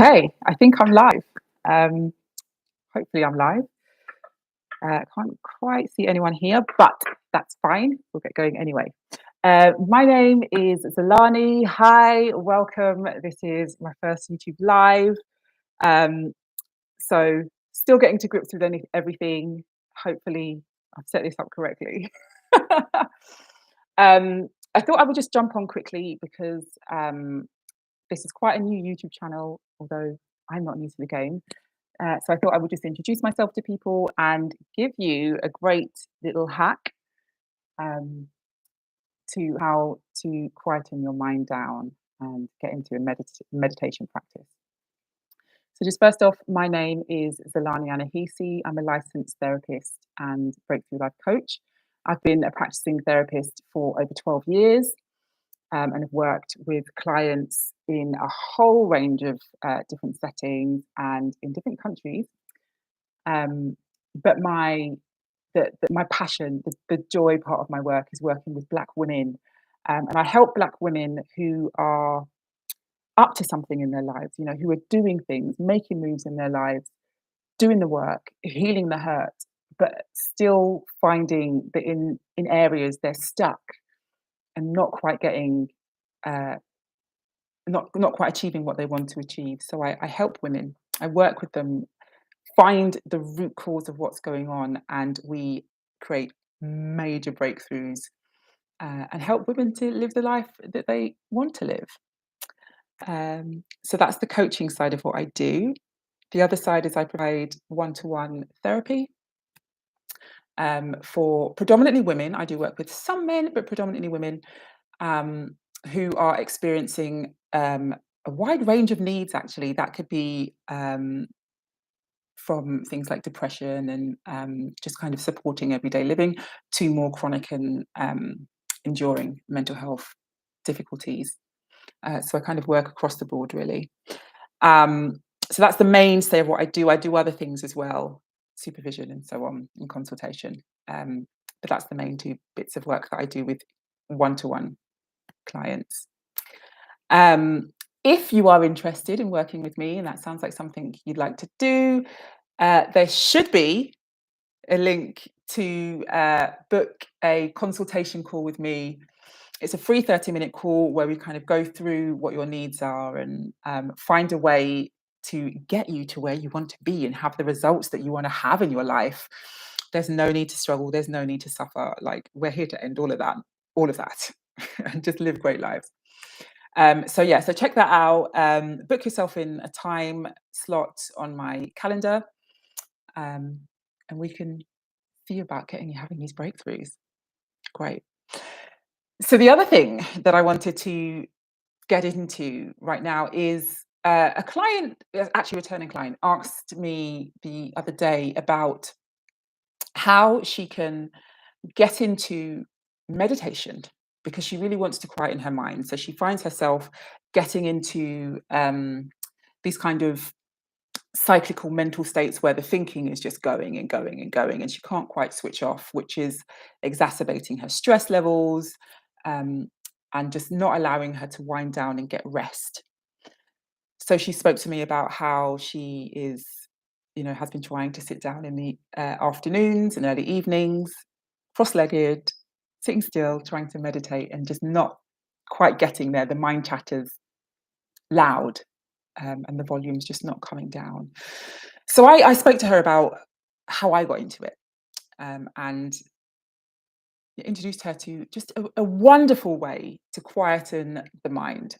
Okay, I think I'm live. Um, Hopefully, I'm live. Can't quite see anyone here, but that's fine. We'll get going anyway. My name is Zalani. Hi, welcome. This is my first YouTube live. Um, so, still getting to grips with everything. Hopefully, I've set this up correctly. I thought I would just jump on quickly because this is quite a new YouTube channel, although I'm not new to the game. So I thought I would just introduce myself to people and give you a great little hack um, to how to quieten your mind down and get into a meditation practice. So just first off, my name is Zalani Anahisi. I'm a licensed therapist and breakthrough life coach. I've been a practicing therapist for over 12 years and have worked with clients in a whole range of different settings and in different countries. Um, but my passion, the joy part of my work is working with Black women, and I help Black women who are up to something in their lives. You know, who are doing things, making moves in their lives, doing the work, healing the hurt, but still finding that in areas they're stuck and not quite getting. Not quite achieving what they want to achieve. So I help women. I work with them, find the root cause of what's going on, and we create major breakthroughs and help women to live the life that they want to live. So that's the coaching side of what I do. The other side is I provide one-to-one therapy for predominantly women. I do work with some men, but predominantly women who are experiencing a wide range of needs, actually. That could be from things like depression and just kind of supporting everyday living to more chronic and enduring mental health difficulties. So I kind of work across the board, really. So that's the mainstay of what I do. I do other things as well, supervision and so on, and consultation. But that's the main two bits of work that I do with one-to-one clients. If you are interested in working with me and that sounds like something you'd like to do, there should be a link to book a consultation call with me. It's a free 30-minute call where we kind of go through what your needs are and find a way to get you to where you want to be and have the results that you want to have in your life. There's no need to struggle. There's no need to suffer. Like, we're here to end all of that, and just live great lives. So check that out. Book yourself in a time slot on my calendar, and we can see about having these breakthroughs. Great. So the other thing that I wanted to get into right now is a client, actually a returning client, asked me the other day about how she can get into meditation because she really wants to quieten her mind. So she finds herself getting into these kind of cyclical mental states where the thinking is just going and going and going, and she can't quite switch off, which is exacerbating her stress levels and just not allowing her to wind down and get rest. So she spoke to me about how she has been trying to sit down in the afternoons and early evenings, cross-legged, sitting still, trying to meditate, and just not quite getting there. The mind chatter's loud, and the volume's just not coming down. So I spoke to her about how I got into it, and introduced her to just a wonderful way to quieten the mind.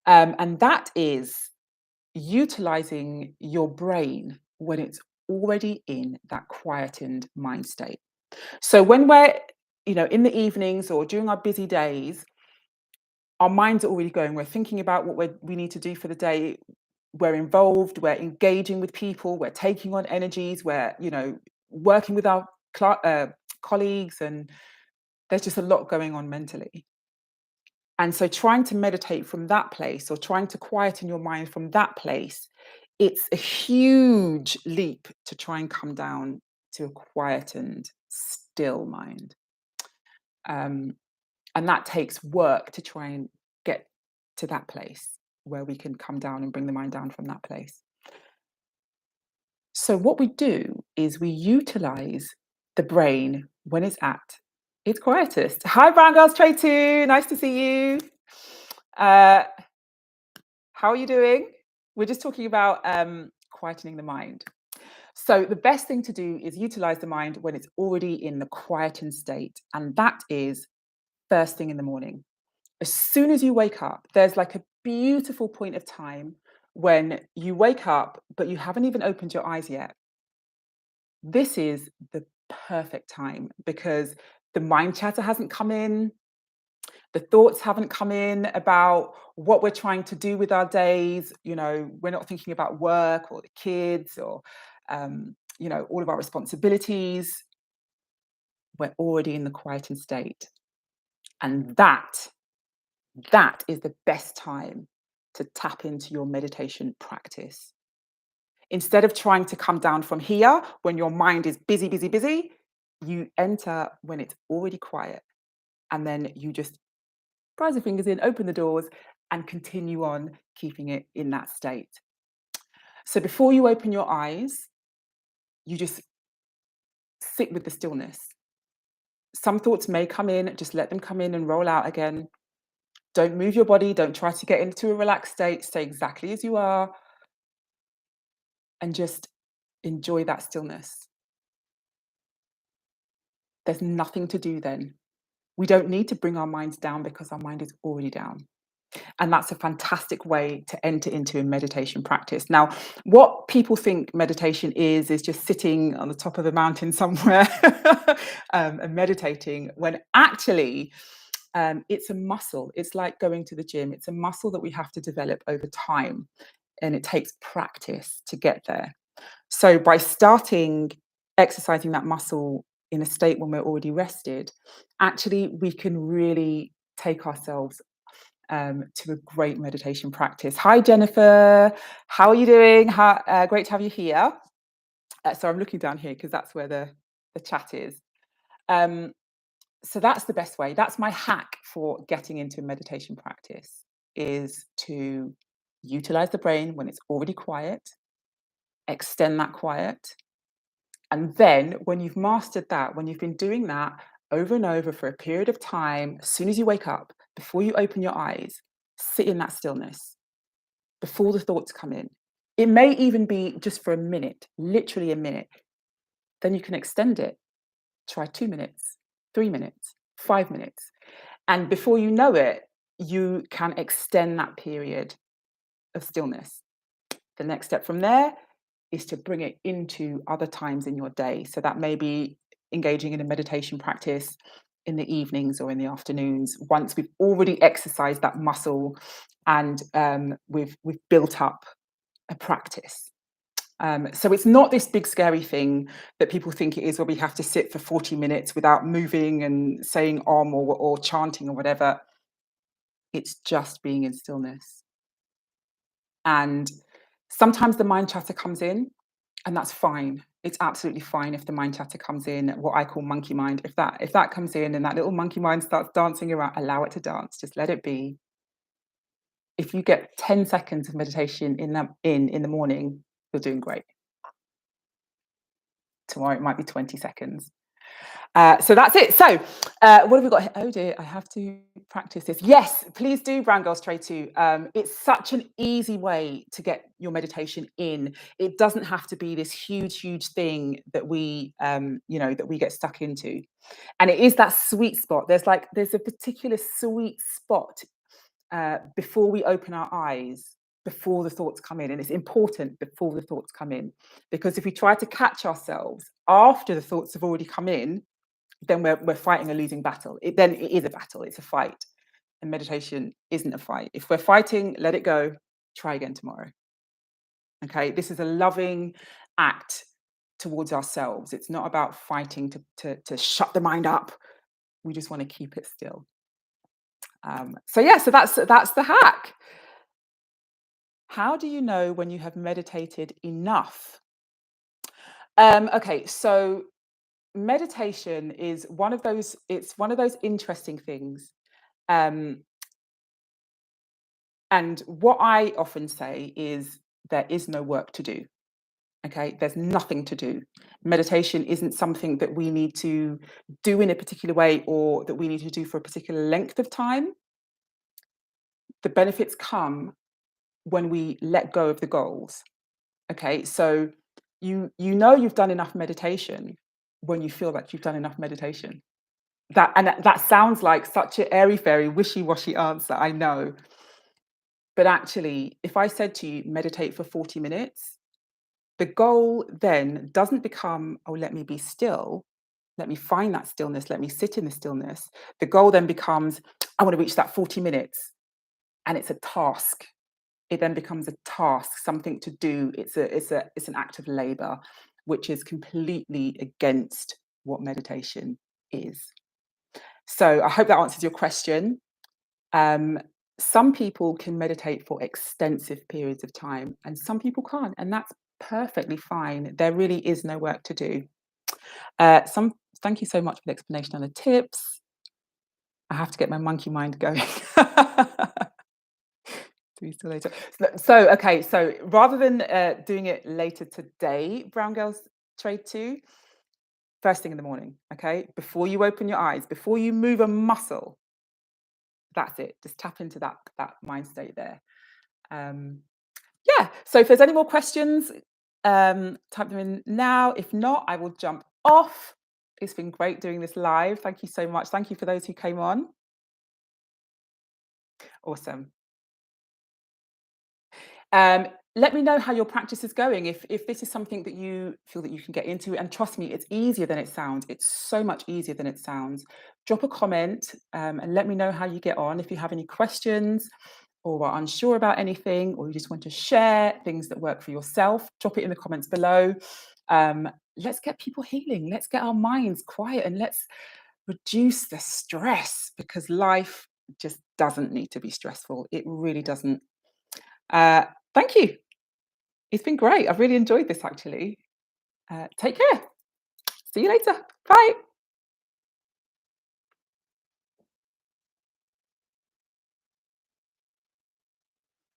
And that is utilizing your brain when it's already in that quietened mind state. So when we're, in the evenings or during our busy days, our minds are already going. We're thinking about what we need to do for the day. We're involved. We're engaging with people. We're taking on energies. We're, working with our colleagues, and there's just a lot going on mentally. And so trying to meditate from that place or trying to quieten your mind from that place, it's a huge leap to try and come down to a quietened, still mind. And that takes work to try and get to that place. where we can come down and bring the mind down from that place. So what we do is we utilize the brain when it's at its quietest. Hi, Brown Girls Trade 2. Nice to see you. Uh, how are you doing? We're just talking about quietening the mind. So the best thing to do is utilize the mind when it's already in the quietened state. And that is first thing in the morning. As soon as you wake up, there's like a beautiful point of time when you wake up, but you haven't even opened your eyes yet. This is the perfect time because the mind chatter hasn't come in, the thoughts haven't come in about what we're trying to do with our days. We're not thinking about work or the kids or, all of our responsibilities. We're already in the quietened state. And that is the best time to tap into your meditation practice. Instead of trying to come down from here when your mind is busy, busy, busy, you enter when it's already quiet. And then you just prise your fingers in, open the doors, and continue on keeping it in that state. So before you open your eyes, you just sit with the stillness. Some thoughts may come in, just let them come in and roll out again. Don't move your body, don't try to get into a relaxed state, stay exactly as you are, and just enjoy that stillness. There's nothing to do then. We don't need to bring our minds down because our mind is already down. And that's a fantastic way to enter into a meditation practice. Now, what people think meditation is just sitting on the top of a mountain somewhere and meditating, when actually it's a muscle. It's like going to the gym. It's a muscle that we have to develop over time, and it takes practice to get there. So by starting exercising that muscle in a state when we're already rested, actually we can really take ourselves to a great meditation practice. Hi, Jennifer. How are you doing? Great to have you here. So I'm looking down here because that's where the chat is. So that's the best way. That's my hack for getting into meditation practice, is to utilize the brain when it's already quiet, extend that quiet. And then when you've mastered that, when you've been doing that over and over for a period of time, as soon as you wake up, before you open your eyes, sit in that stillness before the thoughts come in. It may even be just for a minute, literally a minute. Then you can extend it. Try 2 minutes, 3 minutes, 5 minutes. And before you know it, you can extend that period of stillness. The next step from there is to bring it into other times in your day. So that may be engaging in a meditation practice in the evenings or in the afternoons, once we've already exercised that muscle and we've built up a practice. So it's not this big scary thing that people think it is, where we have to sit for 40 minutes without moving and saying om or chanting or whatever. It's just being in stillness. And sometimes the mind chatter comes in, and that's fine. It's absolutely fine if the mind chatter comes in, what I call monkey mind. If that comes in and that little monkey mind starts dancing around, allow it to dance. Just let it be. If you get 10 seconds of meditation in the morning, you're doing great. Tomorrow it might be 20 seconds. So that's it. So what have we got here? Oh dear, I have to practice this. Yes, please do, Brown Girl Stray 2. It's such an easy way to get your meditation in. It doesn't have to be this huge, huge thing that we, that we get stuck into. And it is that sweet spot. There's a particular sweet spot before we open our eyes, before the thoughts come in. And it's important before the thoughts come in, because if we try to catch ourselves after the thoughts have already come in, then we're fighting a losing battle. It is a battle, it's a fight. And meditation isn't a fight. If we're fighting, let it go, try again tomorrow. Okay, this is a loving act towards ourselves. It's not about fighting to shut the mind up. We just want to keep it still. So that's the hack. How do you know when you have meditated enough? Okay, so meditation is one of those interesting things. And what I often say is there is no work to do. Okay, there's nothing to do. Meditation isn't something that we need to do in a particular way or that we need to do for a particular length of time. The benefits come when we let go of the goals. Okay, so you know you've done enough meditation when you feel like you've done enough meditation. That sounds like such an airy fairy, wishy washy answer. I know, but actually, if I said to you, meditate for 40 minutes, the goal then doesn't become, oh, let me be still. Let me find that stillness. Let me sit in the stillness. The goal then becomes, I want to reach that 40 minutes. And it's a task. It then becomes a task, something to do. It's an act of labor, which is completely against what meditation is. So I hope that answers your question. Um, some people can meditate for extensive periods of time, and some people can't, and that's perfectly fine. There really is no work to do. Some Thank you so much for the explanation and the tips. I have to get my monkey mind going. See you still later. Okay, so rather than doing it later today, Brown Girls Trade 2, first thing in the morning, okay? Before you open your eyes, before you move a muscle, that's it. Just tap into that mind state there. Um, yeah, so if there's any more questions, type them in now. If not, I will jump off. It's been great doing this live. Thank you so much. Thank you for those who came on. Awesome. Um, Let me know how your practice is going. If this is something that you feel that you can get into, and trust me, it's easier than it sounds. It's so much easier than it sounds. Drop a comment and let me know how you get on. If you have any questions or are unsure about anything, or you just want to share things that work for yourself, drop it in the comments below. Let's get people healing. Let's get our minds quiet and let's reduce the stress, because life just doesn't need to be stressful. It really doesn't. Uh, Thank you. It's been great. I've really enjoyed this actually. Take care. See you later. Bye.